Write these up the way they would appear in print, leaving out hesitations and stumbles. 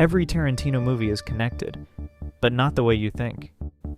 Every Tarantino movie is connected, but not the way you think.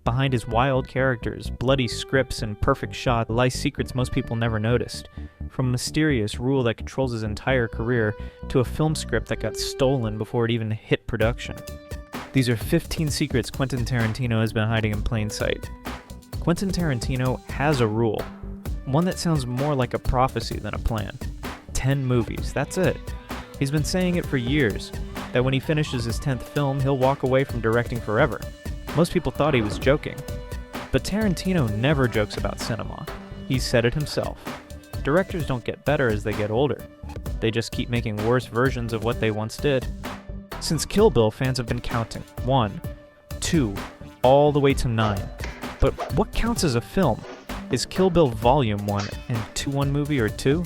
Behind his wild characters, bloody scripts, and perfect shots lie secrets most people never noticed. From a mysterious rule that controls his entire career to a film script that got stolen before it even hit production. These are 15 secrets Quentin Tarantino has been hiding in plain sight. Quentin Tarantino has a rule, one that sounds more like a prophecy than a plan. 10 movies, that's it. He's been saying it for years, that when he finishes his 10th film, he'll walk away from directing forever. Most people thought he was joking. But Tarantino never jokes about cinema. He said it himself. Directors don't get better as they get older. They just keep making worse versions of what they once did. Since Kill Bill, fans have been counting 1, 2, all the way to 9. But what counts as a film? Is Kill Bill Volume 1 and 2 one movie or 2?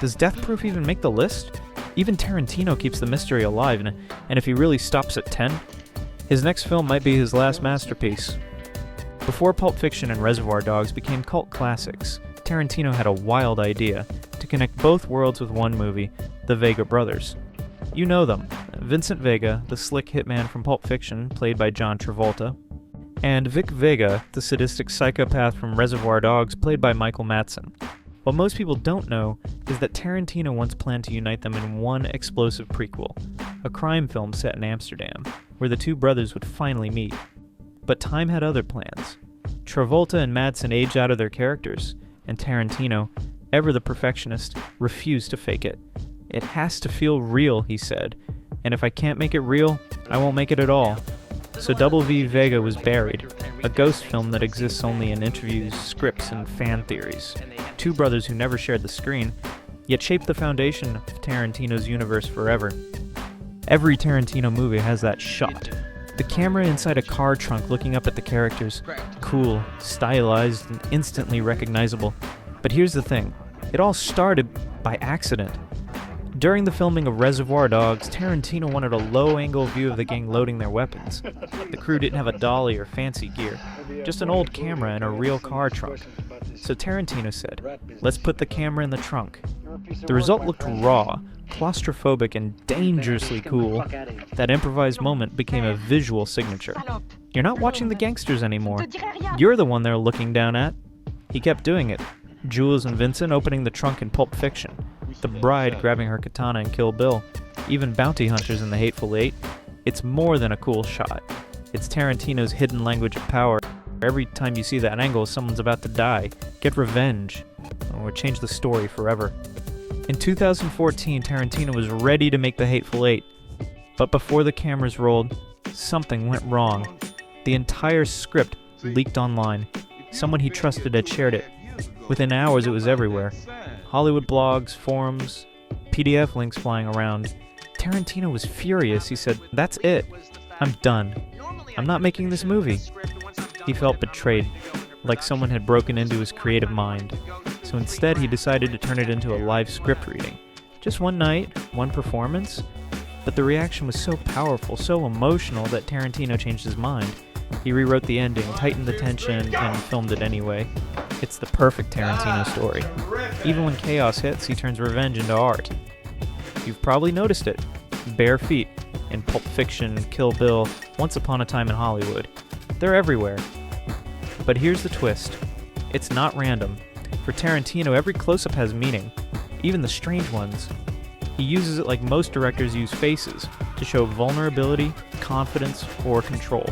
Does Death Proof even make the list? Even Tarantino keeps the mystery alive, and if he really stops at 10, his next film might be his last masterpiece. Before Pulp Fiction and Reservoir Dogs became cult classics, Tarantino had a wild idea to connect both worlds with one movie, the Vega brothers. You know them, Vincent Vega, the slick hitman from Pulp Fiction, played by John Travolta, and Vic Vega, the sadistic psychopath from Reservoir Dogs, played by Michael Madsen. What most people don't know is that Tarantino once planned to unite them in one explosive prequel, a crime film set in Amsterdam, where the two brothers would finally meet. But time had other plans. Travolta and Madsen aged out of their characters, and Tarantino, ever the perfectionist, refused to fake it. It has to feel real, he said, and if I can't make it real, I won't make it at all. So Double V Vega was buried, a ghost film that exists only in interviews, scripts, and fan theories. Two brothers who never shared the screen, yet shaped the foundation of Tarantino's universe forever. Every Tarantino movie has that shot. The camera inside a car trunk looking up at the characters. Cool, stylized, and instantly recognizable. But here's the thing, it all started by accident. During the filming of Reservoir Dogs, Tarantino wanted a low-angle view of the gang loading their weapons. The crew didn't have a dolly or fancy gear, just an old camera in a real car trunk. So Tarantino said, let's put the camera in the trunk. The result looked raw, claustrophobic, and dangerously cool. That improvised moment became a visual signature. You're not watching the gangsters anymore. You're the one they're looking down at. He kept doing it. Jules and Vincent opening the trunk in Pulp Fiction. The bride grabbing her katana in Kill Bill. Even bounty hunters in The Hateful Eight. It's more than a cool shot. It's Tarantino's hidden language of power. Every time you see that angle, someone's about to die, get revenge, or change the story forever. In 2014, Tarantino was ready to make The Hateful Eight, but before the cameras rolled, something went wrong. The entire script leaked online. Someone he trusted had shared it. Within hours, it was everywhere. Hollywood blogs, forums, PDF links flying around. Tarantino was furious. He said, "That's it. I'm done. I'm not making this movie." He felt betrayed, like someone had broken into his creative mind. So instead, he decided to turn it into a live script reading. Just one night, one performance. But the reaction was so powerful, so emotional, that Tarantino changed his mind. He rewrote the ending, tightened the tension, and filmed it anyway. It's the perfect Tarantino story. Even when chaos hits, he turns revenge into art. You've probably noticed it. Bare feet in Pulp Fiction, Kill Bill, Once Upon a Time in Hollywood. They're everywhere. But here's the twist. It's not random. For Tarantino, every close-up has meaning, even the strange ones. He uses it like most directors use faces, to show vulnerability, confidence, or control.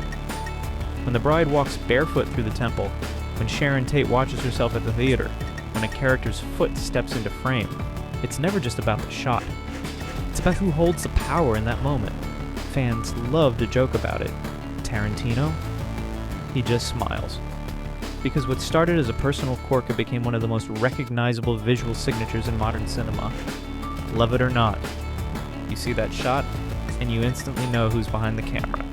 When the bride walks barefoot through the temple, when Sharon Tate watches herself at the theater, when a character's foot steps into frame, it's never just about the shot. It's about who holds the power in that moment. Fans love to joke about it. Tarantino? He just smiles. Because what started as a personal quirk, it became one of the most recognizable visual signatures in modern cinema. Love it or not, you see that shot, and you instantly know who's behind the camera.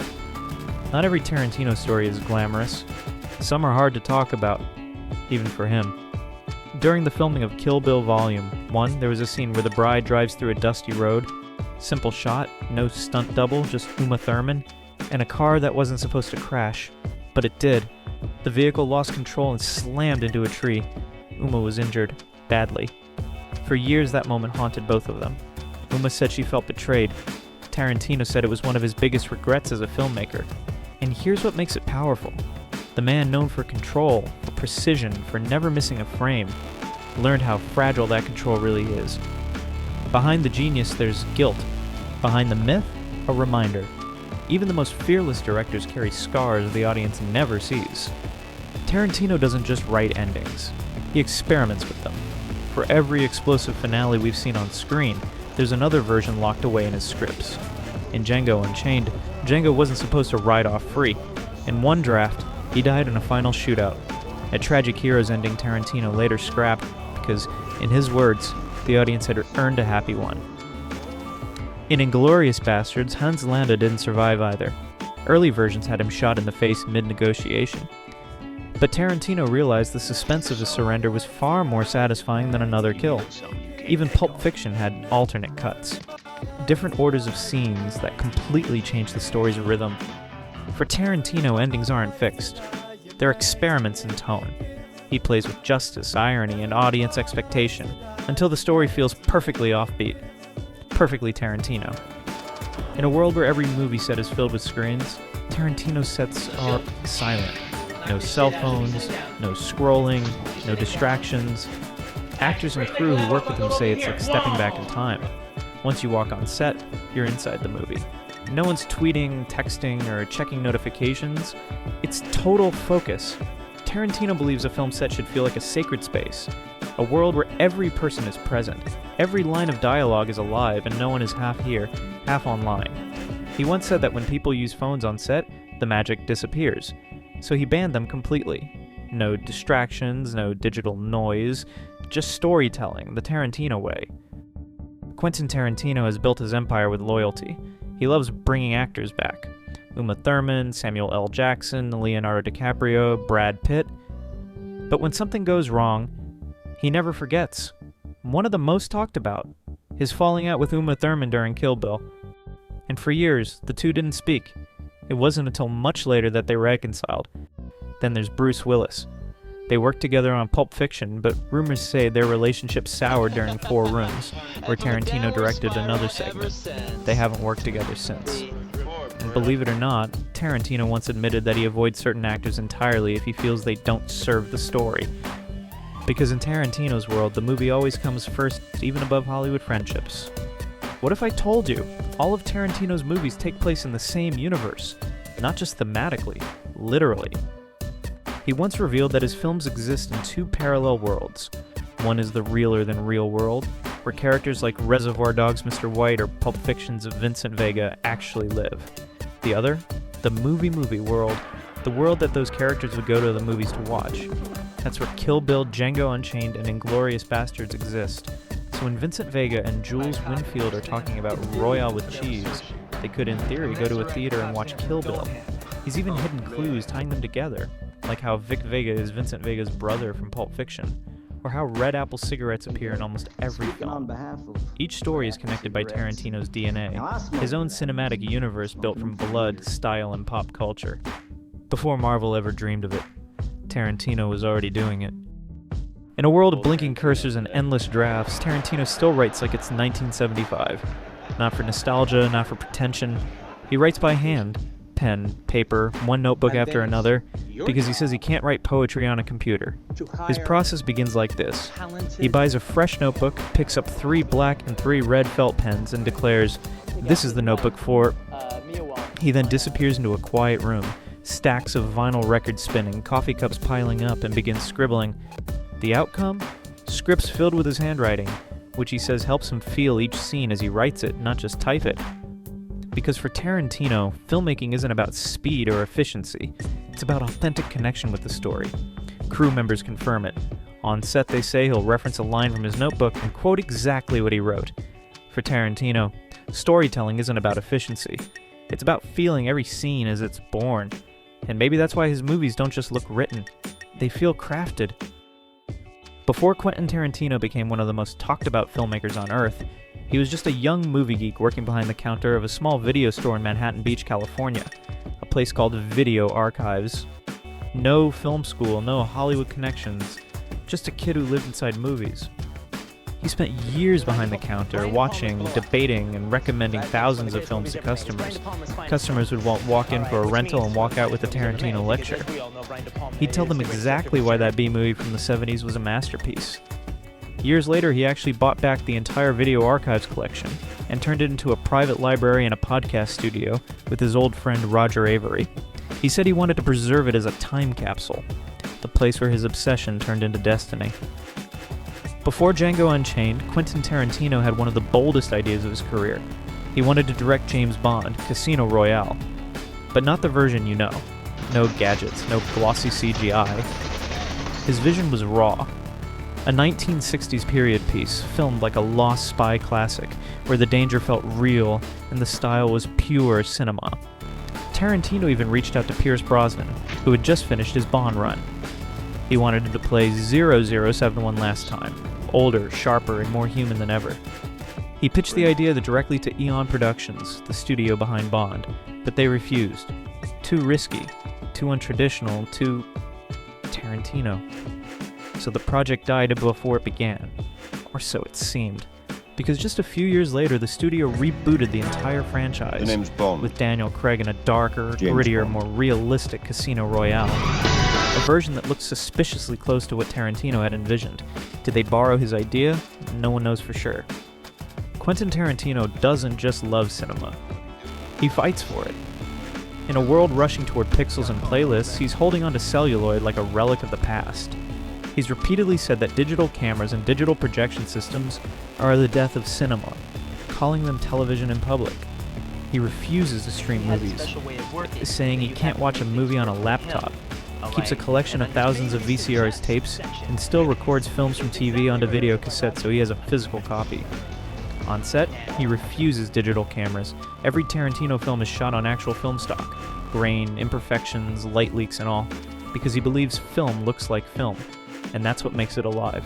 Not every Tarantino story is glamorous. Some are hard to talk about, even for him. During the filming of Kill Bill Volume 1, there was a scene where the bride drives through a dusty road. Simple shot, no stunt double, just Uma Thurman, and a car that wasn't supposed to crash, but it did. The vehicle lost control and slammed into a tree. Uma was injured, badly. For years that moment haunted both of them. Uma said she felt betrayed. Tarantino said it was one of his biggest regrets as a filmmaker. And here's what makes it powerful. The man known for control, for precision, for never missing a frame, learned how fragile that control really is. Behind the genius, there's guilt. Behind the myth, a reminder. Even the most fearless directors carry scars the audience never sees. Tarantino doesn't just write endings. He experiments with them. For every explosive finale we've seen on screen, there's another version locked away in his scripts. In Django Unchained, Django wasn't supposed to ride off free. In one draft, he died in a final shootout. A tragic hero's ending Tarantino later scrapped because, in his words, the audience had earned a happy one. In Inglourious Basterds, Hans Landa didn't survive either. Early versions had him shot in the face mid-negotiation. But Tarantino realized the suspense of his surrender was far more satisfying than another kill. Even Pulp Fiction had alternate cuts. Different orders of scenes that completely changed the story's rhythm. For Tarantino, endings aren't fixed. They're experiments in tone. He plays with justice, irony, and audience expectation until the story feels perfectly offbeat. Perfectly Tarantino. In a world where every movie set is filled with screens, Tarantino's sets are silent. No cell phones, no scrolling, no distractions. Actors and crew who work with him say it's like stepping back in time. Once you walk on set, you're inside the movie. No one's tweeting, texting, or checking notifications. It's total focus. Tarantino believes a film set should feel like a sacred space, a world where every person is present. Every line of dialogue is alive and no one is half here, half online. He once said that when people use phones on set, the magic disappears. So he banned them completely. No distractions, no digital noise, just storytelling, the Tarantino way. Quentin Tarantino has built his empire with loyalty. He loves bringing actors back. Uma Thurman, Samuel L. Jackson, Leonardo DiCaprio, Brad Pitt. But when something goes wrong, he never forgets. One of the most talked about, his falling out with Uma Thurman during Kill Bill. And for years, the two didn't speak. It wasn't until much later that they reconciled. Then there's Bruce Willis. They worked together on Pulp Fiction, but rumors say their relationship soured during Four Rooms, where Tarantino directed another segment. They haven't worked together since. And believe it or not, Tarantino once admitted that he avoids certain actors entirely if he feels they don't serve the story. Because in Tarantino's world, the movie always comes first, even above Hollywood friendships. What if I told you all of Tarantino's movies take place in the same universe, not just thematically, literally? He once revealed that his films exist in two parallel worlds. One is the realer-than-real world, where characters like Reservoir Dogs' Mr. White or Pulp Fiction's Vincent Vega actually live. The other, the movie world, the world that those characters would go to the movies to watch. That's where Kill Bill, Django Unchained, and Inglourious Basterds exist. So when Vincent Vega and Jules Winfield are talking about Royale with cheese, they could in theory go to a theater and watch Kill Bill. He's even hidden clues tying them together, like how Vic Vega is Vincent Vega's brother from Pulp Fiction, or how Red Apple cigarettes appear in almost every film. Each story is connected by Tarantino's DNA, his own cinematic universe built from blood, style, and pop culture. Before Marvel ever dreamed of it, Tarantino was already doing it. In a world of blinking cursors and endless drafts, Tarantino still writes like it's 1975. Not for nostalgia, not for pretension. He writes by hand. Pen, paper, one notebook after another, because he says he can't write poetry on a computer. His process begins like this. He buys a fresh notebook, picks up 3 black and 3 red felt pens, and declares, "This is the notebook for..." He then disappears into a quiet room, stacks of vinyl records spinning, coffee cups piling up, and begins scribbling. The outcome? Scripts filled with his handwriting, which he says helps him feel each scene as he writes it, not just type it. Because for Tarantino, filmmaking isn't about speed or efficiency. It's about authentic connection with the story. Crew members confirm it. On set, they say he'll reference a line from his notebook and quote exactly what he wrote. For Tarantino, storytelling isn't about efficiency. It's about feeling every scene as it's born. And maybe that's why his movies don't just look written. They feel crafted. Before Quentin Tarantino became one of the most talked about filmmakers on earth, he was just a young movie geek working behind the counter of a small video store in Manhattan Beach, California, a place called Video Archives. No film school, no Hollywood connections, just a kid who lived inside movies. He spent years behind the counter, watching, debating, and recommending thousands of films to customers. Customers would walk in for a rental and walk out with a Tarantino lecture. He'd tell them exactly why that B-movie from the 70s was a masterpiece. Years later, he actually bought back the entire video archives collection and turned it into a private library and a podcast studio with his old friend Roger Avery. He said he wanted to preserve it as a time capsule, the place where his obsession turned into destiny. Before Django Unchained, Quentin Tarantino had one of the boldest ideas of his career. He wanted to direct James Bond, Casino Royale. But not the version you know. No gadgets, no glossy CGI. His vision was raw. A 1960s period piece, filmed like a lost spy classic, where the danger felt real and the style was pure cinema. Tarantino even reached out to Pierce Brosnan, who had just finished his Bond run. He wanted him to play 0071 last time, older, sharper, and more human than ever. He pitched the idea directly to Eon Productions, the studio behind Bond, but they refused. Too risky, too untraditional, too Tarantino. So the project died before it began, or so it seemed, because just a few years later the studio rebooted the entire franchise. The name's Bond. With Daniel Craig in a darker, James grittier, Bond. more realistic Casino Royale. A version that looked suspiciously close to what Tarantino had envisioned. Did they borrow his idea? No one knows for sure. Quentin Tarantino doesn't just love cinema. He fights for it. In a world rushing toward pixels and playlists, he's holding onto celluloid like a relic of the past. He's repeatedly said that digital cameras and digital projection systems are the death of cinema, calling them television in public. He refuses to stream movies, saying he can't watch a movie on a laptop, keeps a collection of thousands of VCR's tapes, and still records films from TV onto video cassettes so he has a physical copy. On set, he refuses digital cameras. Every Tarantino film is shot on actual film stock, grain, imperfections, light leaks and all, because he believes film looks like film, and that's what makes it alive.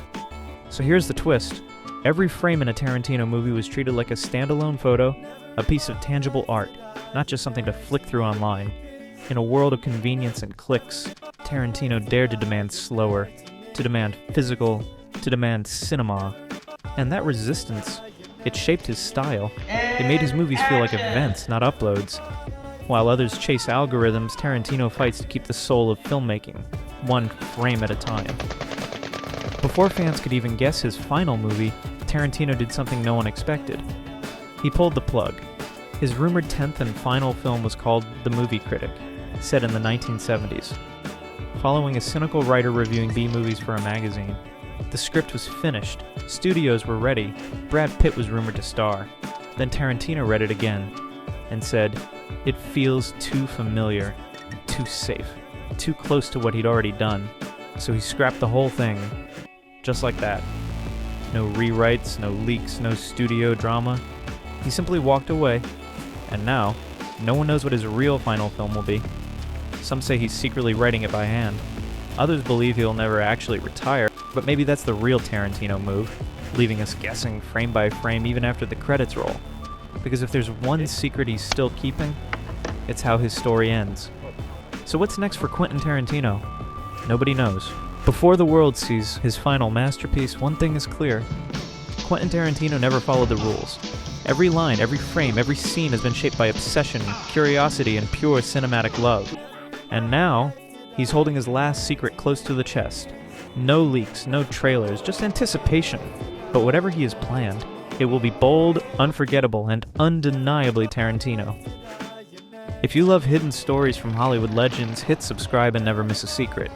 So here's the twist. Every frame in a Tarantino movie was treated like a standalone photo, a piece of tangible art, not just something to flick through online. In a world of convenience and clicks, Tarantino dared to demand slower, to demand physical, to demand cinema. And that resistance, it shaped his style. It made his movies feel like events, not uploads. While others chase algorithms, Tarantino fights to keep the soul of filmmaking, one frame at a time. Before fans could even guess his final movie, Tarantino did something no one expected. He pulled the plug. His rumored 10th and final film was called The Movie Critic, set in the 1970s. Following a cynical writer reviewing B-movies for a magazine, the script was finished, studios were ready, Brad Pitt was rumored to star. Then Tarantino read it again and said, "It feels too familiar, too safe, too close to what he'd already done." So he scrapped the whole thing, just like that. No rewrites, no leaks, no studio drama. He simply walked away, and now, no one knows what his real final film will be. Some say he's secretly writing it by hand. Others believe he'll never actually retire, but maybe that's the real Tarantino move, leaving us guessing frame by frame even after the credits roll. Because if there's one secret he's still keeping, it's how his story ends. So what's next for Quentin Tarantino? Nobody knows. Before the world sees his final masterpiece, one thing is clear. Quentin Tarantino never followed the rules. Every line, every frame, every scene has been shaped by obsession, curiosity, and pure cinematic love. And now, he's holding his last secret close to the chest. No leaks, no trailers, just anticipation. But whatever he has planned, it will be bold, unforgettable, and undeniably Tarantino. If you love hidden stories from Hollywood legends, hit subscribe and never miss a secret.